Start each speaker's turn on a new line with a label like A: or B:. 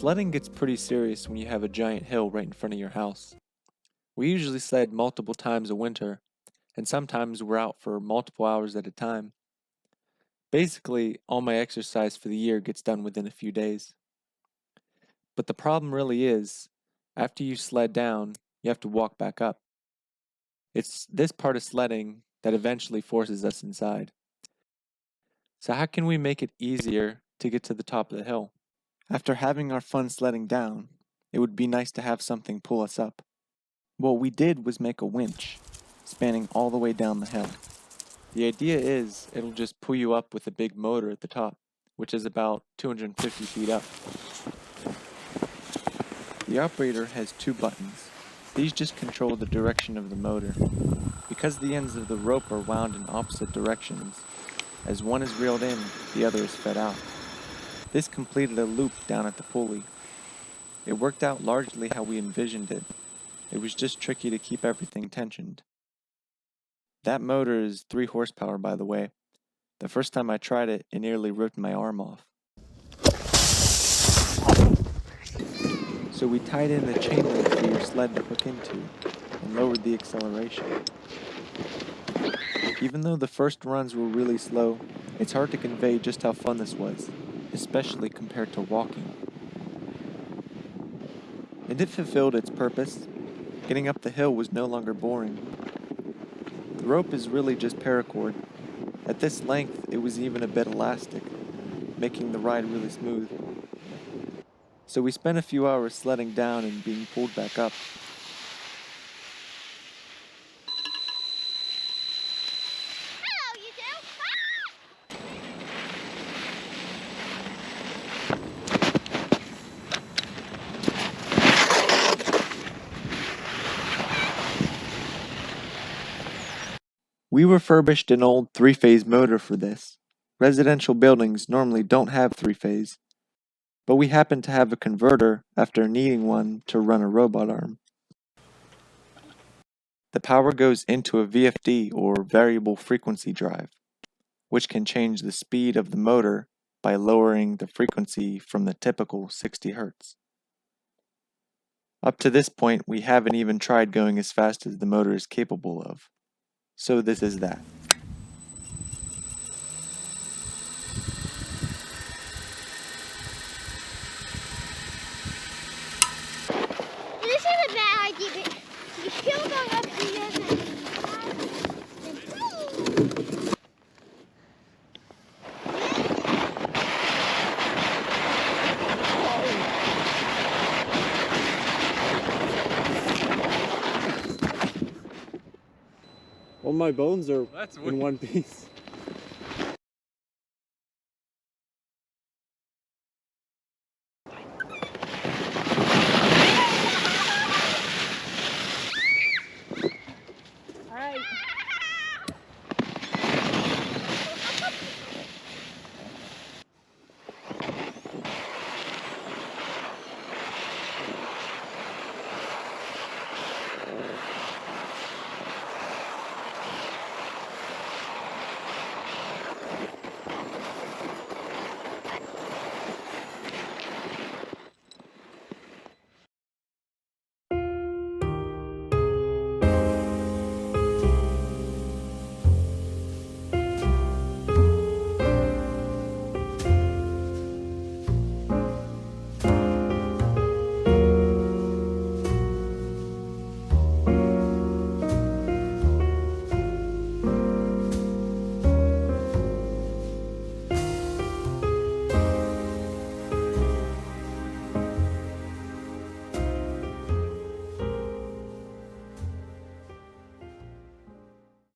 A: Sledding gets pretty serious when you have a giant hill right in front of your house. We usually sled multiple times a winter, and sometimes we're out for multiple hours at a time. Basically, all my exercise for the year gets done within a few days. But the problem really is, after you sled down, you have to walk back up. It's this part of sledding that eventually forces us inside. So how can we make it easier to get to the top of the hill? After having our fun sledding down, it would be nice to have something pull us up. What we did was make a winch, spanning all the way down the hill. The idea is it'll just pull you up with a big motor at the top, which is about 250 feet up. The operator has two buttons. These just control the direction of the motor. Because the ends of the rope are wound in opposite directions, as one is reeled in, the other is fed out. This completed a loop down at the pulley. It worked out largely how we envisioned it. It was just tricky to keep everything tensioned. That motor is 3 horsepower, by the way. The first time I tried it, it nearly ripped my arm off. So we tied in the chain link for your sled to hook into and lowered the acceleration. Even though the first runs were really slow, it's hard to convey just how fun this was, especially compared to walking. And it fulfilled its purpose. Getting up the hill was no longer boring. The rope is really just paracord. At this length, it was even a bit elastic, making the ride really smooth. So we spent a few hours sledding down and being pulled back up. We refurbished an old 3-phase motor for this. Residential buildings normally don't have 3-phase, but we happened to have a converter after needing one to run a robot arm. The power goes into a VFD or variable frequency drive, which can change the speed of the motor by lowering the frequency from the typical 60 Hz. Up to this point, we haven't even tried going as fast as the motor is capable of. So this is that.
B: This is a bad idea, but you still go up the other.
C: All my bones are in one piece.